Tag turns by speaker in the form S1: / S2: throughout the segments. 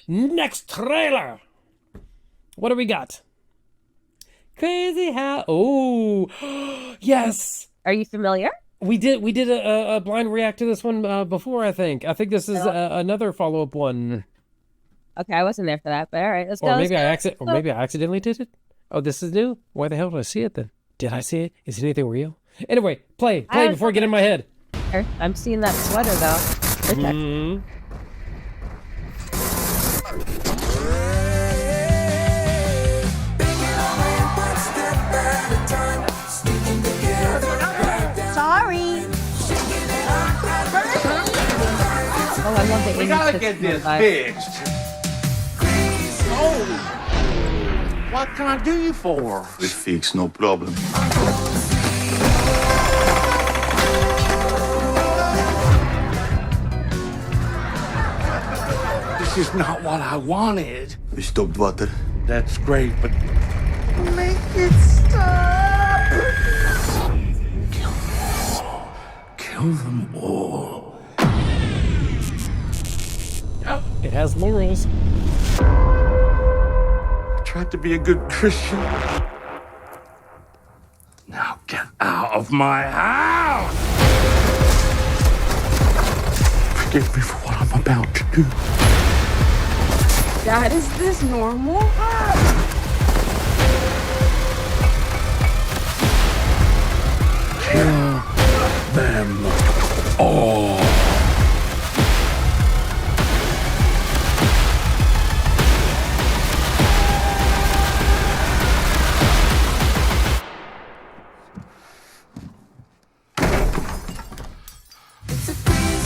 S1: Next trailer. What do we got? Krazy House. Oh, yes.
S2: Are you familiar?
S1: We did a blind react to this one before. I think this is another follow up one.
S2: Okay, I wasn't there for that, but all right, let's go.
S1: Or maybe I accidentally did it. Oh, this is new. Why the hell did I see it then? Did I see it? Is it anything real? Anyway, play before I get in my head.
S2: I'm seeing that sweater though.
S1: Mm-hmm.
S2: Sorry. Oh, I love the
S3: We gotta get this fixed. Oh, what can I do you for?
S4: It's fixed, no problem.
S3: This is not what I wanted.
S4: We stopped water.
S3: That's great, but make it stop. Kill them all.
S1: It has laurels.
S3: I tried to be a good Christian. Now get out of my house! Forgive me for what I'm about to do.
S5: Dad, is this normal?
S3: Kill them all.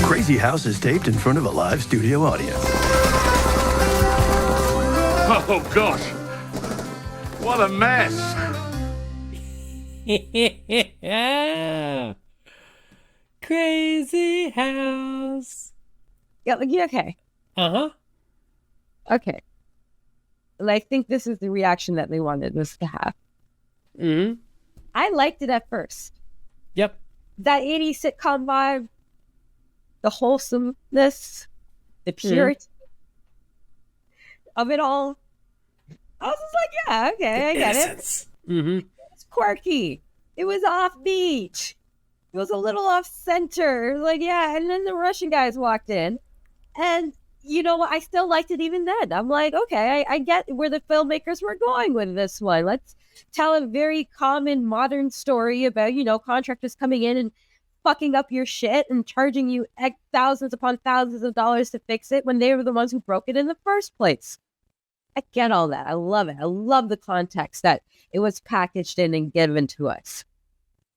S6: Krazy House is taped in front of a live studio audience.
S3: Oh, gosh. What a mess.
S1: Krazy House.
S2: Yeah, okay.
S1: Uh-huh.
S2: Okay. And I think this is the reaction that they wanted us to have.
S1: Mm-hmm.
S2: I liked it at first.
S1: Yep.
S2: That 80s sitcom vibe, the wholesomeness, the purity of it all. I was just like, yeah, okay, I get it.
S1: Mm-hmm.
S2: It's quirky. It was offbeat. It was a little off center. Like, yeah, and then the Russian guys walked in. And you know what? I still liked it even then. I'm like, okay, I get where the filmmakers were going with this one. Let's tell a very common modern story about, contractors coming in and fucking up your shit and charging you thousands upon thousands of dollars to fix it when they were the ones who broke it in the first place. I get all that. I love it. I love the context that it was packaged in and given to us.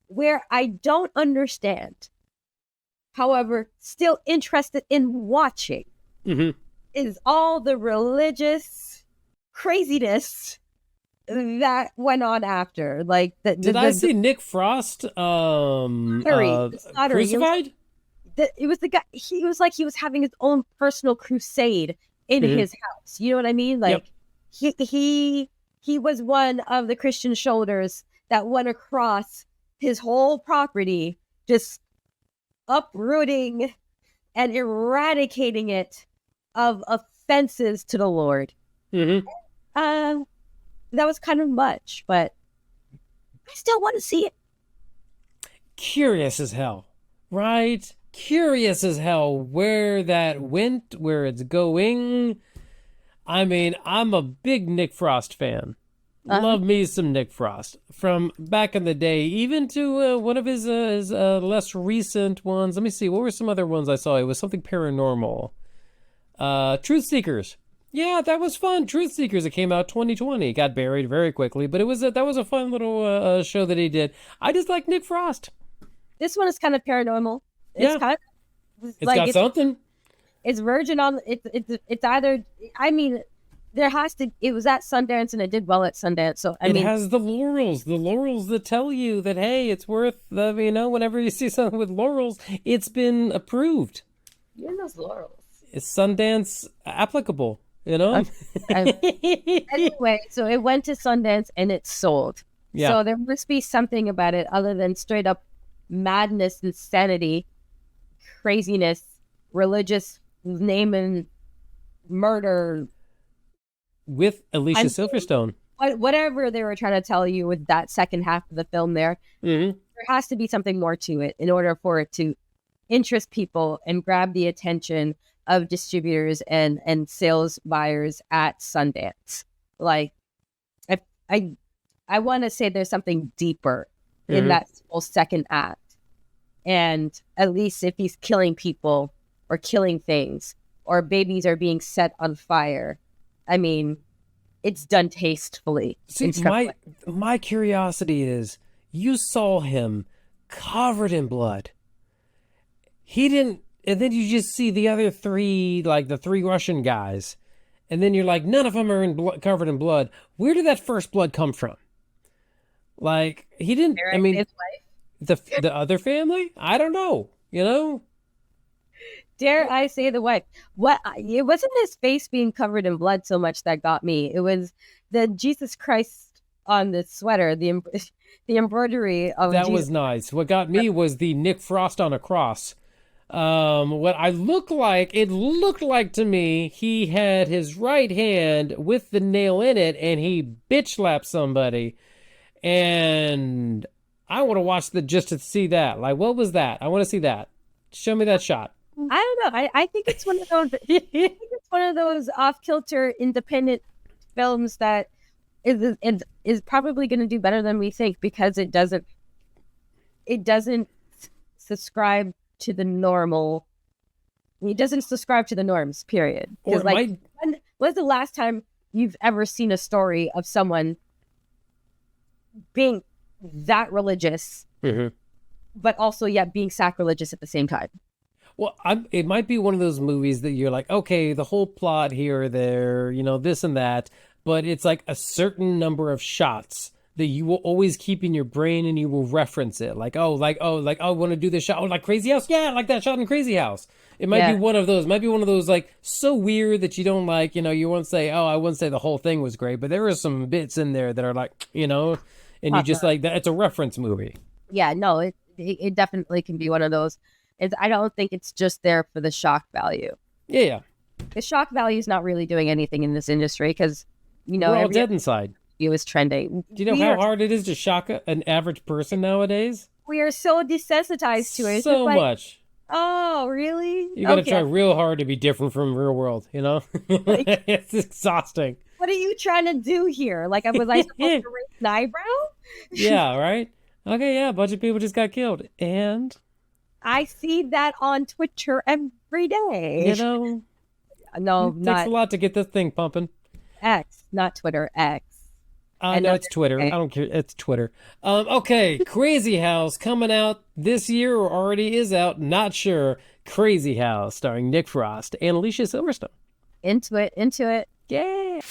S2: Where I don't understand, however, still interested in watching, is all the religious craziness that went on after. Like,
S1: did I see Nick Frost crucified?
S2: It was the guy. He was like he was having his own personal crusade in his house. You know what I mean? Like, he was one of the Christian shoulders that went across his whole property, just uprooting and eradicating it of offenses to the Lord. That was kind of much, but I still want to see it.
S1: Curious as hell, right? Curious as hell where that went, where it's going. I mean, I'm a big Nick Frost fan. Love me some Nick Frost from back in the day, even to one of his less recent ones. Let me see, what were some other ones I saw? It was something paranormal. Truth Seekers. Yeah, that was fun. Truth Seekers. It came out 2020. It got buried very quickly, but that was a fun little show that he did. I just like Nick Frost.
S2: This one is kind of paranormal. It's kind of,
S1: it's like, got something.
S2: It's verging on. It's either. I mean, there has to. It was at Sundance and it did well at Sundance. So I mean,
S1: it has the laurels that tell you that, hey, it's worth the. Whenever you see something with laurels, it's been approved.
S2: You're in those laurels.
S1: It's Sundance applicable. Anyway,
S2: so it went to Sundance and it sold. Yeah. So there must be something about it other than straight up madness, insanity, craziness, religious name and murder,
S1: With Alicia
S2: I'm-
S1: Silverstone.
S2: whatever they were trying to tell you with that second half of the film there.
S1: Hmm.
S2: There has to be something more to it in order for it to interest people and grab the attention of distributors and sales buyers at Sundance. Like, I I want to say there's something deeper in that whole second act. And at least if he's killing people or killing things or babies are being set on fire, I mean, it's done tastefully.
S1: See, my curiosity is, you saw him covered in blood. He didn't, and then you just see the other three, like the three Russian guys, and then you're like, none of them are covered in blood. Where did that first blood come from? Like, he didn't. I mean,
S2: his wife.
S1: the other family. I don't know. You know.
S2: Dare I say the wife? What? It wasn't his face being covered in blood so much that got me. It was the Jesus Christ on the sweater, the embroidery of
S1: That
S2: Jesus.
S1: was nice. What got me was the Nick Frost on a cross. What I looked like, it looked like to me, he had his right hand with the nail in it, and he bitch slapped somebody. And I want to watch just to see that. Like, what was that? I want to see that. Show me that shot.
S2: I don't know. I think it's one of those. I think it's one of those off-kilter independent films that is probably going to do better than we think because it doesn't subscribe to the normal. It doesn't subscribe to the norms. Period.
S1: Or
S2: Because when was the last time you've ever seen a story of someone being that religious, but also yet being sacrilegious at the same time?
S1: Well, it might be one of those movies that you're like, okay, the whole plot here or there, you know, this and that, but it's like a certain number of shots that you will always keep in your brain and you will reference it. Like, I want to do this shot. Oh, like Krazy House? Yeah, I like that shot in Krazy House. It might be one of those. It might be one of those, like, so weird that you don't like, you know, you won't say, oh, I wouldn't say the whole thing was great, but there are some bits in there that are like, you know, and you just like that. It's a reference movie.
S2: Yeah, no, it definitely can be one of those. I don't think it's just there for the shock value.
S1: Yeah.
S2: The shock value is not really doing anything in this industry because, you know,
S1: We're all
S2: every
S1: dead inside.
S2: view is trending.
S1: Do you know how hard it is to shock an average person nowadays?
S2: We are so desensitized to it. It's
S1: So
S2: just like,
S1: much.
S2: oh, really?
S1: You got to try real hard to be different from real world, you know? It's exhausting.
S2: What are you trying to do here? Like, was I supposed to raise an eyebrow?
S1: Yeah, right? Okay, yeah, a bunch of people just got killed. And,
S2: I see that on Twitter every day.
S1: you know,
S2: No,
S1: it takes
S2: not
S1: a lot to get this thing pumping.
S2: X, not Twitter, X.
S1: I know it's Twitter. I don't care. It's Twitter. Okay, Krazy House coming out this year or already is out. Not sure. Krazy House starring Nick Frost and Alicia Silverstone.
S2: Into it.
S1: Yeah.